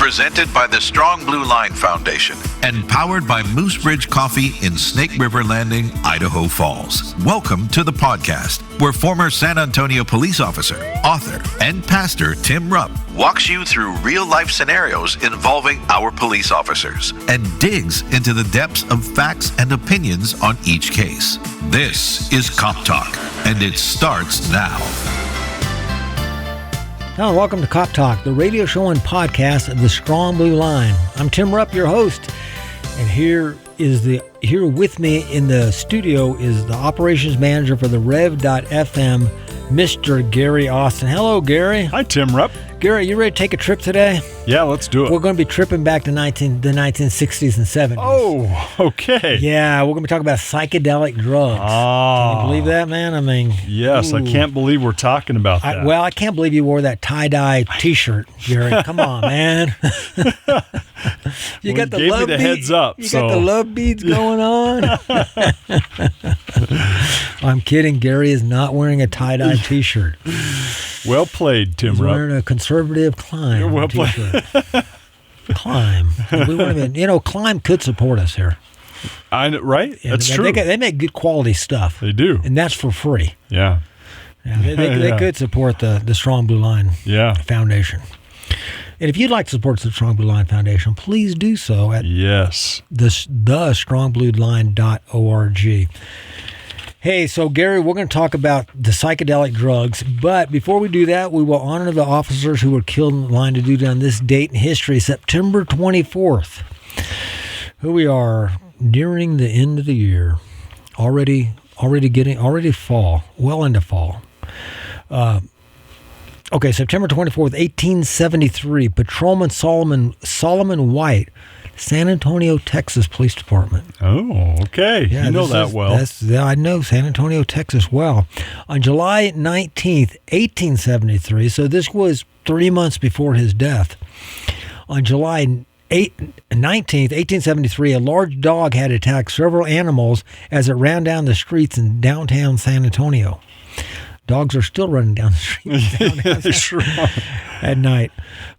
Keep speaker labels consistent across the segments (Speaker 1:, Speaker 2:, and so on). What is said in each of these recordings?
Speaker 1: presented by the Strong Blue Line Foundation and powered by Moose Ridge Coffee in Snake River Landing, Idaho Falls. Welcome to the podcast, where former San Antonio police officer, author, and pastor Tim Rupp walks you through real-life scenarios involving our police officers and digs into the depths of facts and opinions on each case. This is Cop Talk, and it starts now.
Speaker 2: Hello, welcome to Cop Talk, the radio show and podcast of the Strong Blue Line. I'm Tim Rupp, your host, and here with me in the studio is the operations manager for the Rev.FM, Mr. Gary Austin. Hello, Gary.
Speaker 3: Hi, Tim Rupp.
Speaker 2: Gary, you ready to take a trip today?
Speaker 3: Yeah, let's do it.
Speaker 2: We're going to be tripping back to the 1960s and 70s.
Speaker 3: Oh, okay.
Speaker 2: Yeah, we're going to be talking about psychedelic drugs. Can you believe that, man? I mean...
Speaker 3: Yes, ooh. I can't believe we're talking about that.
Speaker 2: I can't believe you wore that tie-dye T-shirt, Gary. Come on, man. You got the love beads.
Speaker 3: Heads up.
Speaker 2: You got the love beads going on. I'm kidding. Gary is not wearing a tie-dye T-shirt.
Speaker 3: Well played, Tim Rupp.
Speaker 2: He's wearing a conservative Climb
Speaker 3: well
Speaker 2: T-shirt. Climb. We want to, Climb could support us here.
Speaker 3: Right?
Speaker 2: Yeah,
Speaker 3: that's true.
Speaker 2: They make good quality stuff.
Speaker 3: They do.
Speaker 2: And that's for free.
Speaker 3: Yeah.
Speaker 2: They could support the Strong Blue Line Foundation. And if you'd like to support the Strong Blue Line Foundation, please do so at the strongblueline.org. Hey, so Gary, we're going to talk about the psychedelic drugs, but before we do that, we will honor the officers who were killed in line to duty on this date in history, September 24th. Here we are nearing the end of the year, already fall, well into fall. September 24th, 1873, Patrolman Solomon White, San Antonio, Texas Police Department.
Speaker 3: Oh, okay.
Speaker 2: Yeah,
Speaker 3: you know that well.
Speaker 2: I know San Antonio, Texas well. On July 19th, 1873, so this was 3 months before his death. On July 19th, 1873, a large dog had attacked several animals as it ran down the streets in downtown San Antonio. Dogs are still running down the street at night.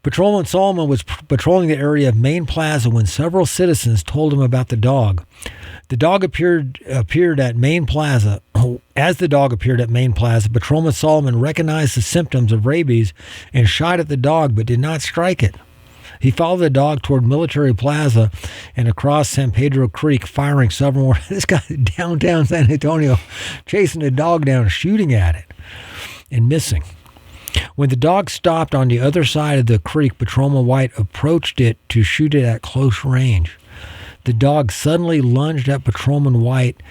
Speaker 2: Patrolman Solomon was patrolling the area of Main Plaza when several citizens told him about the dog. The dog appeared at Main Plaza. As the dog appeared at Main Plaza, Patrolman Solomon recognized the symptoms of rabies and shot at the dog but did not strike it. He followed the dog toward Military Plaza and across San Pedro Creek, firing several more. This guy downtown San Antonio chasing the dog down, shooting at it and missing. When the dog stopped on the other side of the creek, Patrolman White approached it to shoot it at close range. The dog suddenly lunged at Patrolman White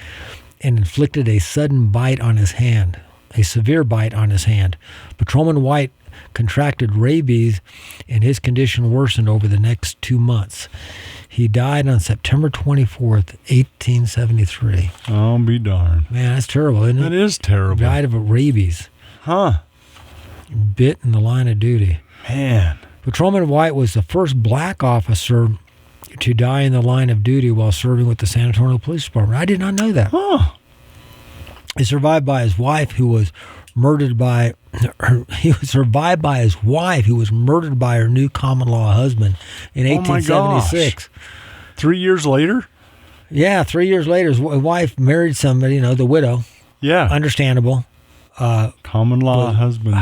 Speaker 2: and inflicted a sudden bite on his hand, a severe bite on his hand. Patrolman White contracted rabies, and his condition worsened over the next 2 months. He died on September 24th, 1873.
Speaker 3: Oh, be darned.
Speaker 2: Man, that's terrible, isn't it?
Speaker 3: That is terrible.
Speaker 2: He died of rabies.
Speaker 3: Huh.
Speaker 2: Bit in the line of duty.
Speaker 3: Man.
Speaker 2: Patrolman White was the first black officer to die in the line of duty while serving with the San Antonio Police Department. I did not know that.
Speaker 3: Huh.
Speaker 2: He's survived by his wife, who was murdered by her. He was survived by his wife, who was murdered by her new common law husband in 1876.
Speaker 3: 3 years later?
Speaker 2: Yeah, 3 years later, his wife married somebody, the widow.
Speaker 3: Yeah.
Speaker 2: Understandable.
Speaker 3: Common law husband.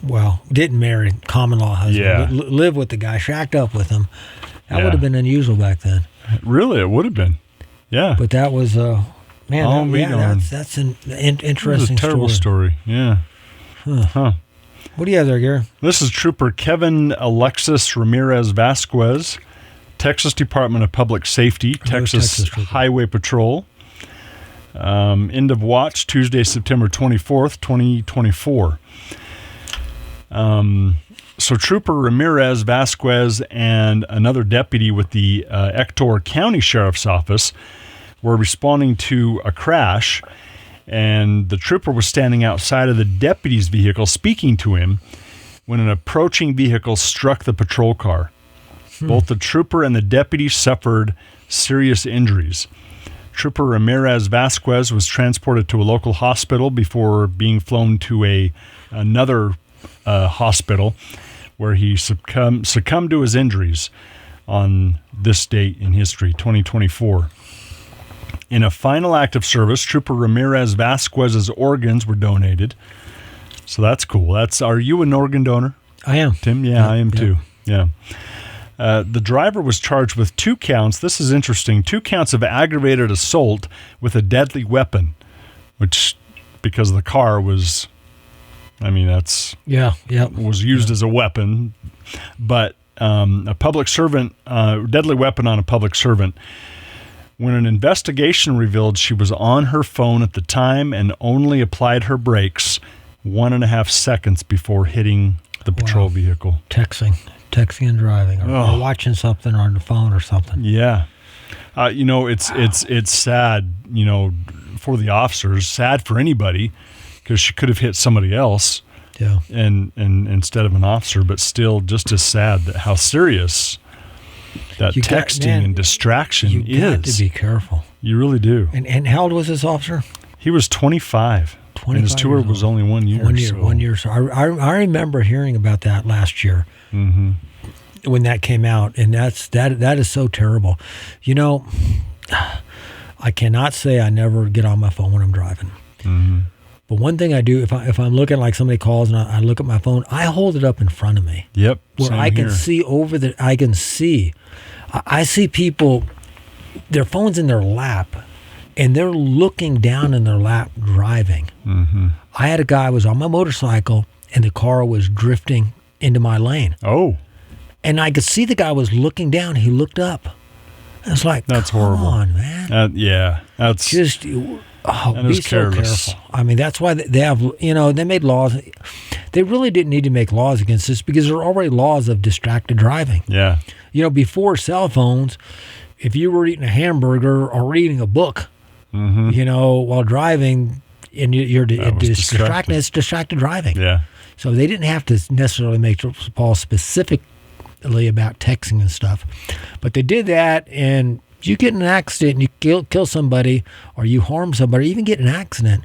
Speaker 2: Well, didn't marry common law husband.
Speaker 3: Yeah.
Speaker 2: Lived with the guy, shacked up with him. That
Speaker 3: Yeah.
Speaker 2: would have been unusual back then.
Speaker 3: Really, it would have been. Yeah.
Speaker 2: But that was, man, that's an interesting
Speaker 3: a terrible story. Yeah.
Speaker 2: Huh. What do you have there, Gary?
Speaker 3: This is Trooper Kevin Alexis Ramirez Vasquez, Texas Department of Public Safety, Texas Highway Patrol. End of watch, Tuesday, September 24th, 2024. So Trooper Ramirez Vasquez and another deputy with the Ector County Sheriff's Office were responding to a crash, and the trooper was standing outside of the deputy's vehicle speaking to him when an approaching vehicle struck the patrol car. Both the trooper and the deputy suffered serious injuries. Trooper Ramirez Vasquez was transported to a local hospital before being flown to another hospital where he succumbed to his injuries on this date in history, 2024. In a final act of service, Trooper Ramirez Vasquez's organs were donated. So that's cool. Are you an organ donor?
Speaker 2: I am.
Speaker 3: Tim? Yeah, I am too. Yeah. The driver was charged with 2 counts. This is interesting. 2 counts of aggravated assault with a deadly weapon, which, because the car was, was used as a weapon. But a public servant, deadly weapon on a public servant. When an investigation revealed she was on her phone at the time and only applied her brakes 1.5 seconds before hitting the patrol vehicle.
Speaker 2: Texting and driving, or watching something on the phone or something.
Speaker 3: Yeah. It's sad, for the officers, sad for anybody, because she could have hit somebody else.
Speaker 2: Yeah.
Speaker 3: And instead of an officer, but still just as sad that how serious that texting and distraction is.
Speaker 2: You got to be careful.
Speaker 3: You really do.
Speaker 2: And how old was this officer?
Speaker 3: He was 25. And his tour was only 1 year.
Speaker 2: 1 year. So I remember hearing about that last year when that came out, and that is so terrible. I cannot say I never get on my phone when I'm driving. Mm-hmm. But one thing I do, if I'm looking, like somebody calls and I look at my phone, I hold it up in front of me.
Speaker 3: Yep.
Speaker 2: Where I can see I see people, their phone's in their lap, and they're looking down in their lap driving. Mm-hmm. I had a guy who was on my motorcycle, and the car was drifting into my lane.
Speaker 3: Oh.
Speaker 2: And I could see the guy was looking down. He looked up. I was like,
Speaker 3: that's
Speaker 2: come
Speaker 3: horrible.
Speaker 2: On, man.
Speaker 3: That's
Speaker 2: just... be so careful. That's why they have, they made laws. They really didn't need to make laws against this because there are already laws of distracted driving.
Speaker 3: Yeah.
Speaker 2: Before cell phones, if you were eating a hamburger or reading a book, while driving, and it's distracted driving.
Speaker 3: Yeah.
Speaker 2: So they didn't have to necessarily make laws specifically about texting and stuff. But they did that, and you get in an accident and you kill somebody or you harm somebody, even get in an accident,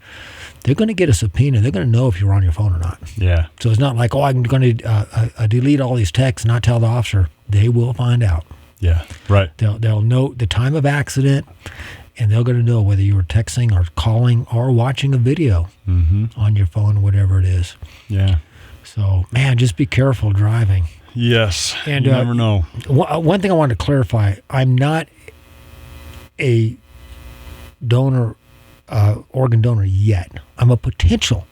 Speaker 2: they're going to get a subpoena. They're going to know if you're on your phone or not.
Speaker 3: Yeah.
Speaker 2: So it's not like, I'm going to delete all these texts and not tell the officer. They will find out.
Speaker 3: Yeah, right.
Speaker 2: They'll know the time of accident, and they're going to know whether you were texting or calling or watching a video on your phone, whatever it is.
Speaker 3: Yeah.
Speaker 2: So, man, just be careful driving.
Speaker 3: Yes,
Speaker 2: and
Speaker 3: you never know.
Speaker 2: One thing I wanted to clarify, I'm not a donor, organ donor yet. I'm a potential.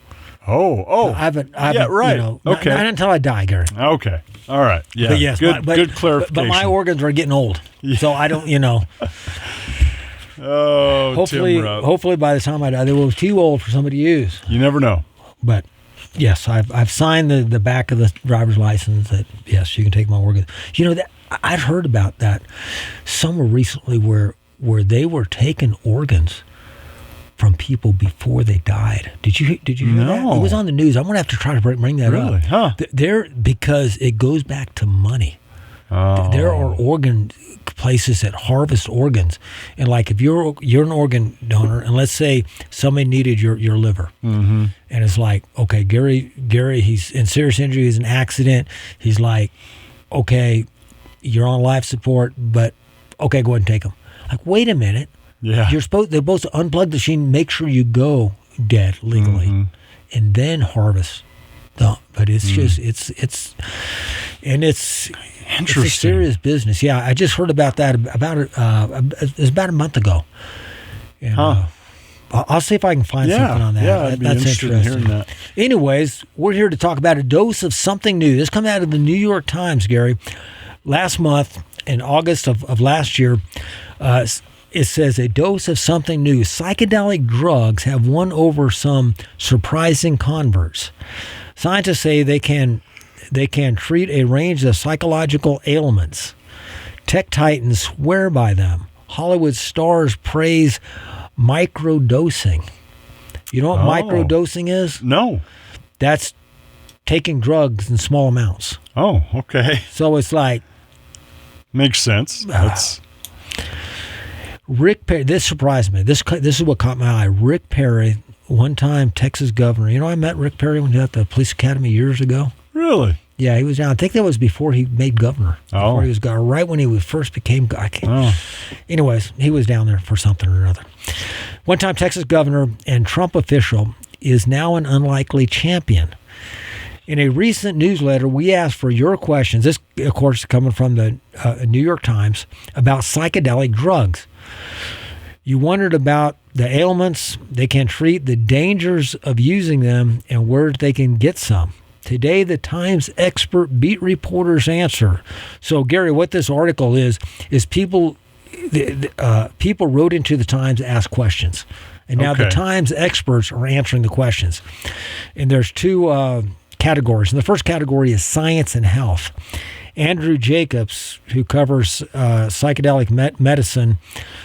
Speaker 3: Oh.
Speaker 2: I haven't
Speaker 3: right. Okay.
Speaker 2: Not until I die, Gary.
Speaker 3: Okay. All right. Yeah.
Speaker 2: But yes,
Speaker 3: good clarification.
Speaker 2: But my organs are getting old, so I don't,
Speaker 3: Oh,
Speaker 2: hopefully by the time I die, they will be too old for somebody to use.
Speaker 3: You never know.
Speaker 2: But yes, I've signed the back of the driver's license that yes, you can take my organs. That I've heard about that somewhere recently where they were taking organs from people before they died. Did you hear that? It was on the news. I'm gonna have to try to bring that up.
Speaker 3: Really? Huh?
Speaker 2: Because it goes back to money.
Speaker 3: Oh.
Speaker 2: There are organ places that harvest organs, and like if you're an organ donor, and let's say somebody needed your liver, and it's like, okay, Gary, he's in serious injury, he's in an accident. He's like, okay, you're on life support, but okay, go ahead and take him. Like, wait a minute.
Speaker 3: Yeah.
Speaker 2: They're supposed to unplug the machine, make sure you go dead legally, and then harvest. But it's just it's interesting. It's a serious business. Yeah, I just heard about that it was about a month ago. And, I'll see if I can find something on that.
Speaker 3: Yeah, I'd be
Speaker 2: That's
Speaker 3: interested in hearing that.
Speaker 2: Anyways, we're here to talk about a dose of something new. This comes out of the New York Times, Gary. Last month, in August of last year, it says a dose of something new. Psychedelic drugs have won over some surprising converts. Scientists say they can treat a range of psychological ailments. Tech titans swear by them. Hollywood stars praise microdosing. You know what microdosing is?
Speaker 3: No.
Speaker 2: That's taking drugs in small amounts.
Speaker 3: Oh, okay.
Speaker 2: So it's like...
Speaker 3: Makes sense.
Speaker 2: Rick Perry, this surprised me. This is what caught my eye. Rick Perry, one-time Texas governor. I met Rick Perry when he was at the police academy years ago.
Speaker 3: Really?
Speaker 2: Yeah, he was down. I think that was before he made governor.
Speaker 3: Oh.
Speaker 2: Before he was governor, right when he first became.
Speaker 3: Oh.
Speaker 2: Anyways, he was down there for something or another. One-time Texas governor and Trump official is now an unlikely champion. In a recent newsletter, we asked for your questions. This, of course, is coming from the New York Times about psychedelic drugs. You wondered about the ailments they can treat, the dangers of using them, and where they can get some. Today, the Times expert beat reporters answer. So, Gary, what this article is people wrote into the Times to ask questions. And now the Times experts are answering the questions. And there's two categories. And the first category is science and health. Andrew Jacobs, who covers psychedelic medicine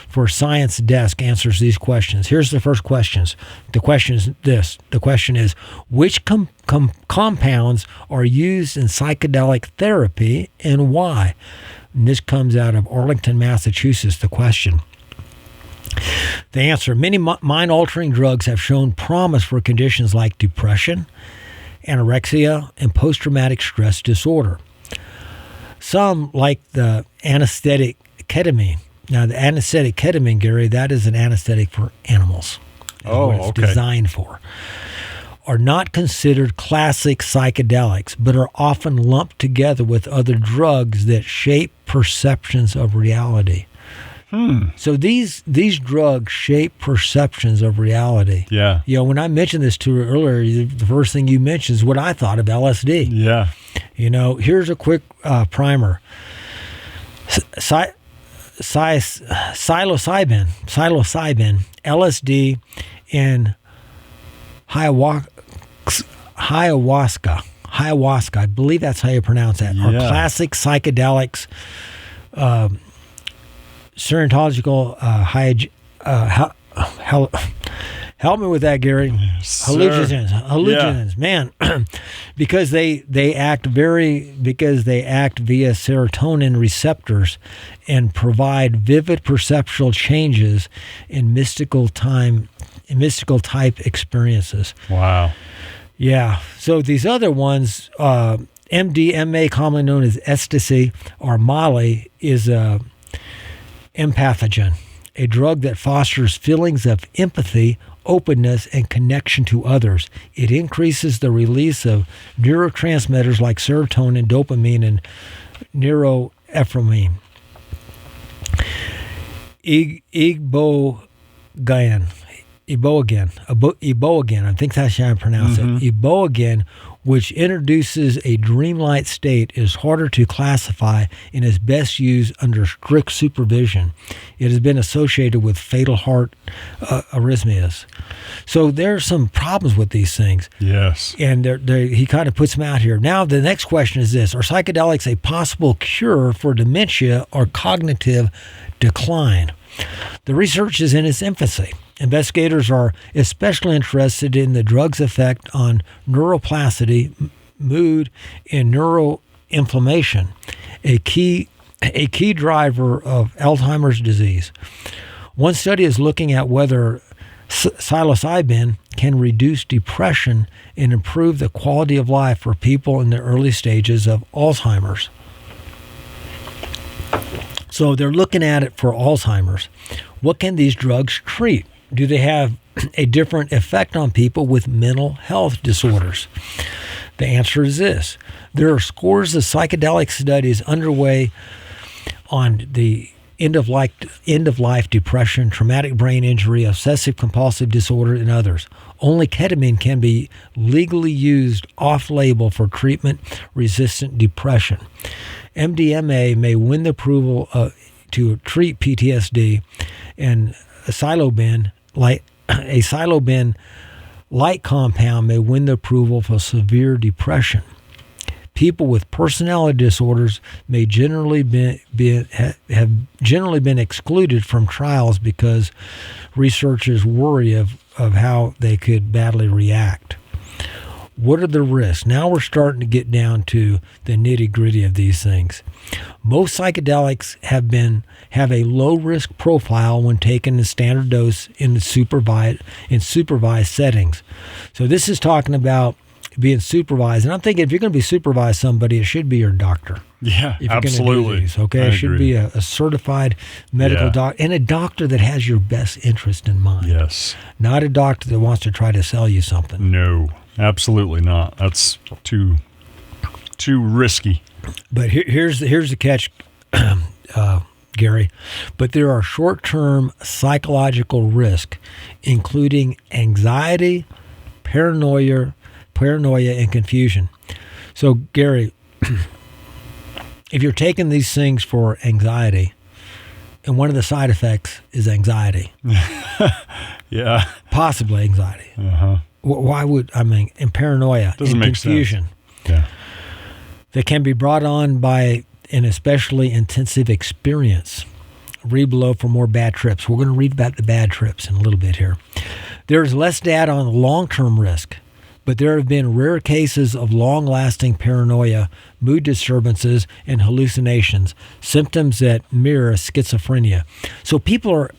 Speaker 2: for Science Desk, answers these questions. Here's the first questions. The question is this. The question is, which compounds are used in psychedelic therapy and why? And this comes out of Arlington, Massachusetts, the question. The answer, many mind-altering drugs have shown promise for conditions like depression, anorexia, and post-traumatic stress disorder. Some, like the anesthetic ketamine. Now, the anesthetic ketamine, Gary, that is an anesthetic for animals. That's what it's designed for. Are not considered classic psychedelics, but are often lumped together with other drugs that shape perceptions of reality. So these drugs shape perceptions of reality.
Speaker 3: Yeah.
Speaker 2: You know, when I mentioned this to her earlier, the first thing you mentioned is what I thought of LSD.
Speaker 3: Yeah.
Speaker 2: You know, here's a quick primer. Psilocybin, LSD, and ayahuasca, I believe that's how you pronounce that, are classic psychedelics, serological, help me with that, Gary. Hallucinogens, man, because they act via serotonin receptors and provide vivid perceptual changes in mystical type experiences.
Speaker 3: Wow.
Speaker 2: Yeah. So these other ones, MDMA, commonly known as ecstasy or Molly, is a empathogen, a drug that fosters feelings of empathy, openness, and connection to others. It increases the release of neurotransmitters like serotonin, dopamine, and neuroepinephrine. Ibogaine, I think that's how I pronounce it. Ibogaine, which introduces a dreamlike state, is harder to classify and is best used under strict supervision. It has been associated with fatal heart arrhythmias. So there are some problems with these things.
Speaker 3: Yes.
Speaker 2: And he kind of puts them out here. Now, the next question is this. Are psychedelics a possible cure for dementia or cognitive decline? The research is in its infancy. Investigators are especially interested in the drug's effect on neuroplasticity, mood, and neuroinflammation, a key driver of Alzheimer's disease. One study is looking at whether psilocybin can reduce depression and improve the quality of life for people in the early stages of Alzheimer's. So they're looking at it for Alzheimer's. What can these drugs treat? Do they have a different effect on people with mental health disorders? The answer is this. There are scores of psychedelic studies underway on the end-of-life depression, traumatic brain injury, obsessive-compulsive disorder, and others. Only ketamine can be legally used off-label for treatment-resistant depression. MDMA may win the approval to treat PTSD, and a psilocybin-like compound may win the approval for severe depression. People with personality disorders may have generally been excluded from trials because researchers worry of how they could badly react. What are the risks? Now we're starting to get down to the nitty-gritty of these things. Most psychedelics have a low-risk profile when taken in standard dose in supervised settings. So this is talking about being supervised. And I'm thinking if you're going to be supervised somebody, it should be your doctor.
Speaker 3: Yeah,
Speaker 2: If you're
Speaker 3: absolutely.
Speaker 2: Gonna do these, okay,
Speaker 3: I
Speaker 2: it should
Speaker 3: agree.
Speaker 2: be a certified medical doctor and a doctor that has your best interest in mind.
Speaker 3: Yes.
Speaker 2: Not a doctor that wants to try to sell you something.
Speaker 3: No, absolutely not. That's too risky.
Speaker 2: But here's the catch, Gary. But there are short-term psychological risk, including anxiety, paranoia, and confusion. So, Gary, if you're taking these things for anxiety, and one of the side effects is anxiety,
Speaker 3: Yeah.
Speaker 2: possibly anxiety.
Speaker 3: Uh-huh.
Speaker 2: Why would, and paranoia
Speaker 3: Doesn't
Speaker 2: and
Speaker 3: make
Speaker 2: confusion
Speaker 3: sense. Yeah.
Speaker 2: that can be brought on by an especially intensive experience. Read below for more bad trips. We're going to read about the bad trips in a little bit here. There's less data on long-term risk, but there have been rare cases of long-lasting paranoia, mood disturbances, and hallucinations, symptoms that mirror schizophrenia. So people are,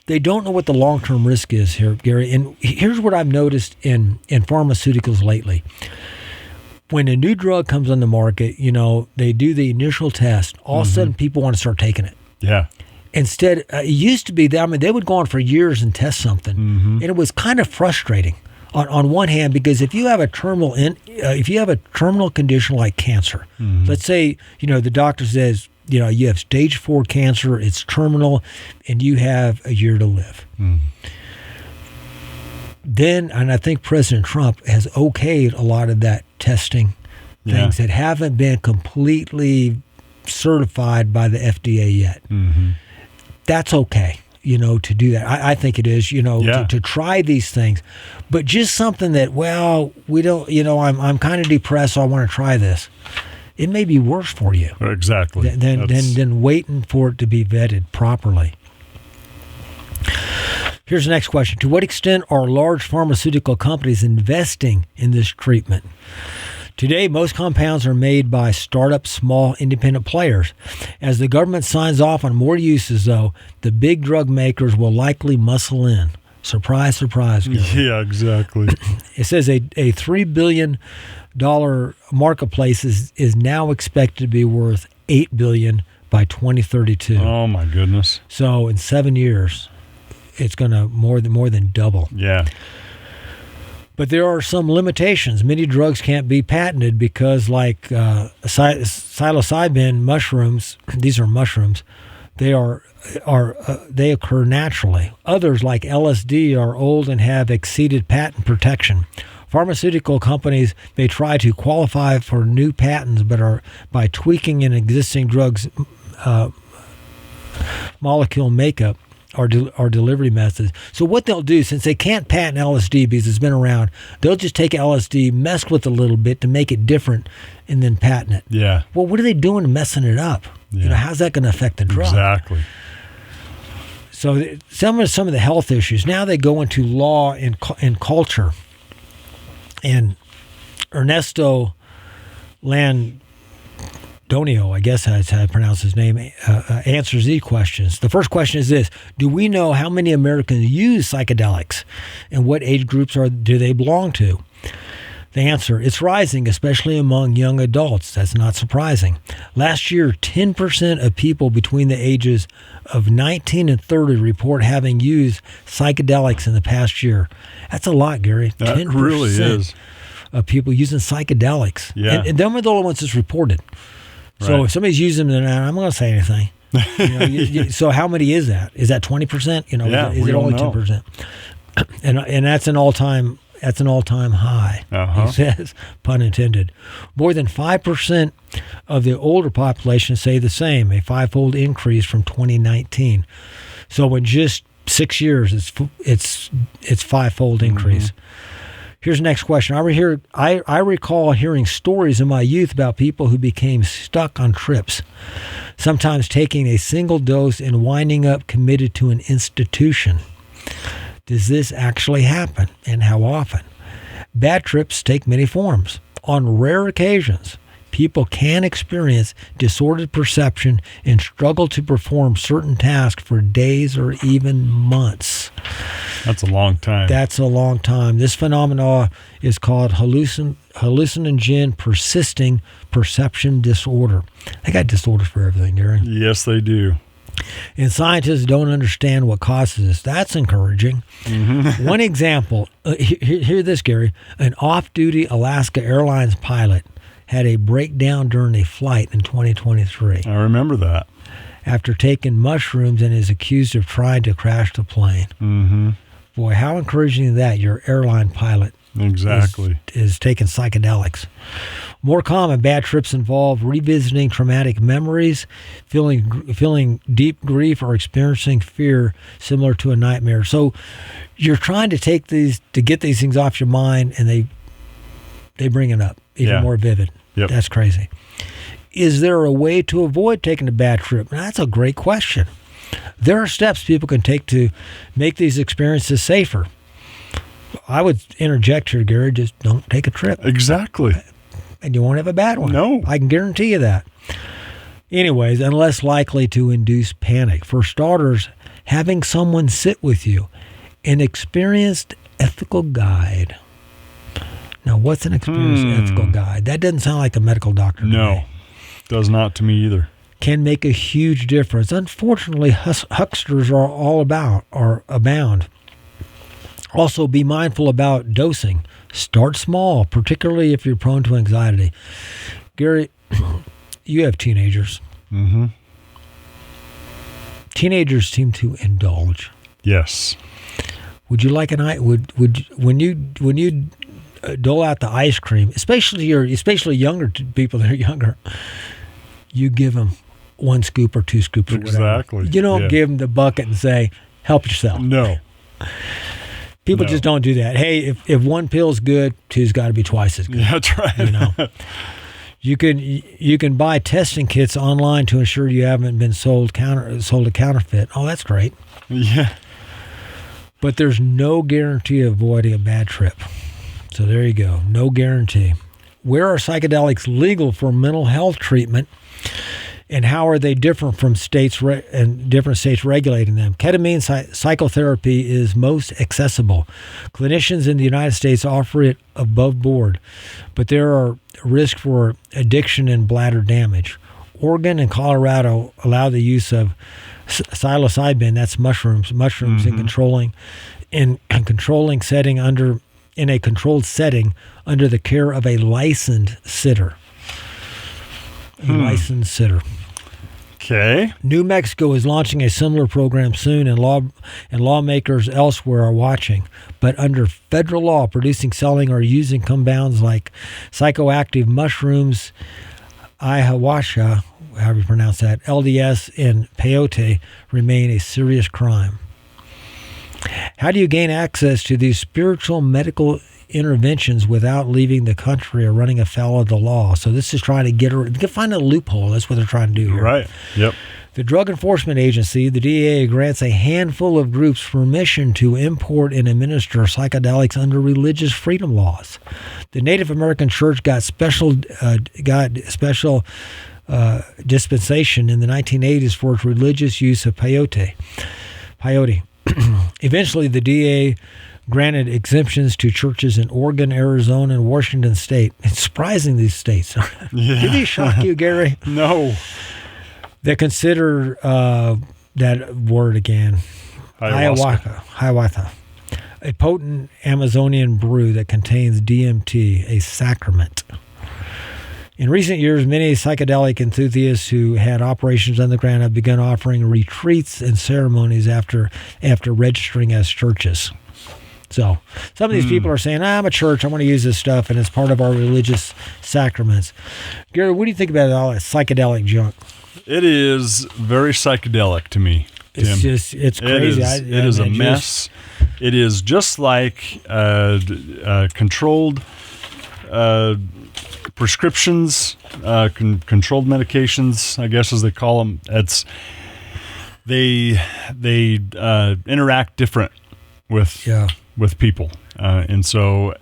Speaker 2: they don't know what the long-term risk is here, Gary. And here's what I've noticed in pharmaceuticals lately. When a new drug comes on the market, they do the initial test. All of a sudden, people want to start taking it.
Speaker 3: Yeah.
Speaker 2: Instead, it used to be that, they would go on for years and test something. And it was kind of frustrating on one hand, because if you have a terminal condition like cancer, let's say, the doctor says, you have stage 4 cancer, it's terminal, and you have a year to live. Then, and I think President Trump has okayed a lot of that testing, things that haven't been completely certified by the FDA yet. That's okay, to do that. I think it is, to try these things. But just something that, we don't, I'm kind of depressed, so I want to try this. It may be worse for you.
Speaker 3: Exactly.
Speaker 2: Than waiting for it to be vetted properly. Here's the next question. To what extent are large pharmaceutical companies investing in this treatment? Today, most compounds are made by startup, small, independent players. As the government signs off on more uses, though, the big drug makers will likely muscle in. Surprise, surprise. Gary.
Speaker 3: Yeah, exactly.
Speaker 2: It says a $3 billion marketplace is now expected to be worth $8 billion by 2032.
Speaker 3: Oh, my goodness.
Speaker 2: So in 7 years, it's going to more than double.
Speaker 3: Yeah.
Speaker 2: But there are some limitations. Many drugs can't be patented because, like psilocybin mushrooms, these are mushrooms, they occur naturally. Others, like LSD, are old and have exceeded patent protection. Pharmaceutical companies may try to qualify for new patents, but are by tweaking an existing drug's molecule makeup or delivery methods. So what they'll do, since they can't patent LSD because it's been around, they'll just take LSD, mess with it a little bit to make it different, and then patent it.
Speaker 3: Yeah.
Speaker 2: Well, what are they doing messing it up?
Speaker 3: Yeah.
Speaker 2: How's that going to affect the drug?
Speaker 3: Exactly.
Speaker 2: So some of the health issues, now they go into law and culture. And Ernesto Landonio, I guess that's how I pronounce his name, answers these questions. The first question is this: do we know how many Americans use psychedelics, and what age groups do they belong to? The answer: it's rising, especially among young adults. That's not surprising. Last year, 10% of people between the ages of 19 and 30 report having used psychedelics in the past year. That's a lot, Gary.
Speaker 3: That
Speaker 2: 10%
Speaker 3: really is.
Speaker 2: of people using psychedelics.
Speaker 3: Yeah.
Speaker 2: And them are the only ones that's reported. So
Speaker 3: Right.
Speaker 2: if somebody's using them, I'm not going to say anything. So how many is that? Is that 20%?
Speaker 3: Yeah,
Speaker 2: is
Speaker 3: we
Speaker 2: it
Speaker 3: don't
Speaker 2: only
Speaker 3: know.
Speaker 2: 10%? And that's an all-time high.
Speaker 3: Uh-huh.
Speaker 2: He says, pun intended. More than 5% of the older population say the same, a fivefold increase from 2019. So in just 6 years, it's fivefold increase. Here's the next question. I recall hearing stories in my youth about people who became stuck on trips, sometimes taking a single dose and winding up committed to an institution. Does this actually happen, and how often? Bad trips take many forms. On rare occasions, people can experience disordered perception and struggle to perform certain tasks for days or even months.
Speaker 3: That's a long time.
Speaker 2: That's a long time. This phenomenon is called hallucinogen persisting perception disorder. They got disorders for everything, Gary.
Speaker 3: Yes, they do.
Speaker 2: And scientists don't understand what causes this. That's encouraging. Mm-hmm. One example, hear this, Gary. An off-duty Alaska Airlines pilot had a breakdown during a flight in 2023.
Speaker 3: I remember that.
Speaker 2: After taking mushrooms and is accused of trying to crash the plane.
Speaker 3: Mm-hmm.
Speaker 2: Boy, how encouraging is that? Your airline pilot is taking psychedelics. More common bad trips involve revisiting traumatic memories, feeling deep grief, or experiencing fear similar to a nightmare. So you're trying to get these things off your mind, and they bring it up even more vivid.
Speaker 3: Yep.
Speaker 2: That's crazy. Is there a way to avoid taking a bad trip? Now, that's a great question. There are steps people can take to make these experiences safer. I would interject here, Gary, just don't take a trip.
Speaker 3: Exactly.
Speaker 2: And you won't have a bad one.
Speaker 3: No.
Speaker 2: I can guarantee you that. Anyways, and less likely to induce panic. For starters, having someone sit with you, an experienced ethical guide. Now, what's an experienced ethical guide? That doesn't sound like a medical doctor to me.
Speaker 3: Does not to me either.
Speaker 2: Can make a huge difference. Unfortunately, hucksters are abound. Also, be mindful about dosing. Start small, particularly if you're prone to anxiety. Gary, you have teenagers.
Speaker 3: Mm-hmm.
Speaker 2: Teenagers seem to indulge.
Speaker 3: Yes.
Speaker 2: Would you like when you dole out the ice cream, especially younger people that are younger, you give them 1 scoop or 2 scoops or whatever.
Speaker 3: Exactly.
Speaker 2: You don't give them the bucket and say, "Help yourself."
Speaker 3: No.
Speaker 2: People just don't do that. Hey, if 1 pill's good, 2's got to be twice as good.
Speaker 3: Yeah, that's right.
Speaker 2: You can buy testing kits online to ensure you haven't been sold a counterfeit. Oh, that's great.
Speaker 3: Yeah.
Speaker 2: But there's no guarantee of avoiding a bad trip. So there you go. No guarantee. Where are psychedelics legal for mental health treatment? And how are they different from different states regulating them? Ketamine psychotherapy is most accessible. Clinicians in the United States offer it above board, but there are risks for addiction and bladder damage. Oregon and Colorado allow the use of psilocybin, that's mushrooms in a controlled setting under the care of a licensed sitter. Licensed sitter.
Speaker 3: Okay.
Speaker 2: New Mexico is launching a similar program soon, and lawmakers elsewhere are watching. But under federal law, producing, selling, or using compounds like psychoactive mushrooms, ayahuasca, however you pronounce that, LDS, and peyote remain a serious crime. How do you gain access to these spiritual medical interventions without leaving the country or running afoul of the law? So this is trying to find a loophole. That's what they're trying to do here.
Speaker 3: Right. Yep.
Speaker 2: The Drug Enforcement Agency, the DEA, grants a handful of groups permission to import and administer psychedelics under religious freedom laws. The Native American Church got special dispensation in the 1980s for its religious use of peyote. Eventually, the DEA granted exemptions to churches in Oregon, Arizona, and Washington State. It's surprising, these states.
Speaker 3: Yeah.
Speaker 2: Did these shock you, Gary?
Speaker 3: No.
Speaker 2: They consider that word again. Ayahuasca. A potent Amazonian brew that contains DMT, a sacrament. In recent years, many psychedelic enthusiasts who had operations on the ground have begun offering retreats and ceremonies after registering as churches. So some of these people are saying, I'm a church, I want to use this stuff, and it's part of our religious sacraments. Gary, what do you think about all that psychedelic junk?
Speaker 3: It is very psychedelic to me, Tim.
Speaker 2: It's crazy.
Speaker 3: It is a mess. It is just like controlled prescriptions, controlled medications, I guess as they call them. They interact different with people, and so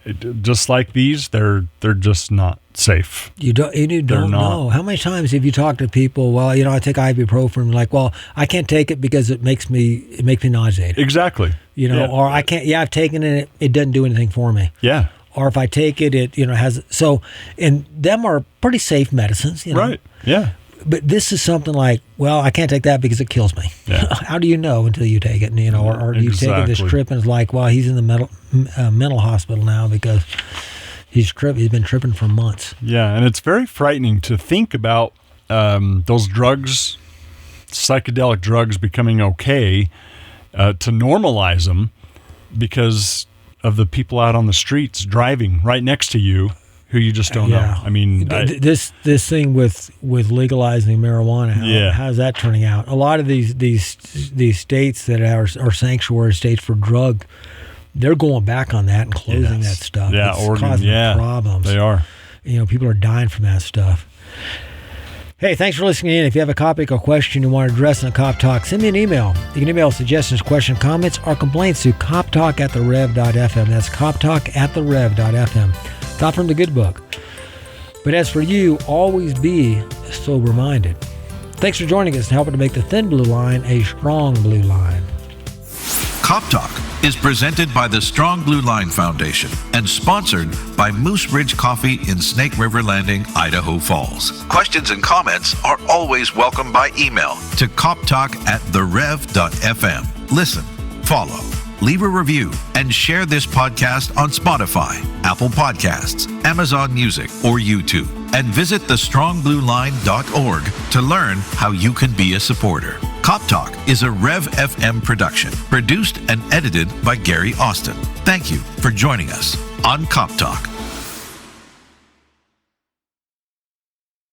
Speaker 3: just like these, they're just not safe.
Speaker 2: You don't know. How many times have you talked to people? Well, I take ibuprofen. Like, well, I can't take it because it makes me nauseated.
Speaker 3: Exactly.
Speaker 2: Or I can't. Yeah, I've taken it. It doesn't do anything for me.
Speaker 3: Yeah.
Speaker 2: Or if I take it, it has so. And them are pretty safe medicines.
Speaker 3: Right. Yeah.
Speaker 2: But this is something like, well, I can't take that because it kills me.
Speaker 3: Yeah.
Speaker 2: How do you know until you take it? Or do you take it this trip and it's like, well, he's in the mental hospital now because he's been tripping for months.
Speaker 3: Yeah, and it's very frightening to think about those drugs, psychedelic drugs, becoming okay, to normalize them because of the people out on the streets driving right next to you who you just don't know. I mean,
Speaker 2: this thing with legalizing marijuana, how's that turning out? A lot of these states that are sanctuary states for drug, they're going back on that and closing that stuff.
Speaker 3: Yeah,
Speaker 2: it's
Speaker 3: Oregon,
Speaker 2: causing problems.
Speaker 3: They are.
Speaker 2: People are dying from that stuff. Hey, thanks for listening in. If you have a topic or question you want to address in a Cop Talk, send me an email. You can email suggestions, questions, comments, or complaints to coptalk@therev.fm. That's coptalk@therev.fm. Not from the good book. But as for you, always be sober-minded. Thanks for joining us and helping to make the thin blue line a strong blue line.
Speaker 1: Cop Talk is presented by the Strong Blue Line Foundation and sponsored by Moose Ridge Coffee in Snake River Landing, Idaho Falls. Questions and comments are always welcome by email to coptalk@therev.fm. Listen, follow, leave a review, and share this podcast on Spotify, Apple Podcasts, Amazon Music, or YouTube. And visit thestrongblueline.org to learn how you can be a supporter. Cop Talk is a Rev FM production, produced and edited by Gary Austin. Thank you for joining us on Cop Talk.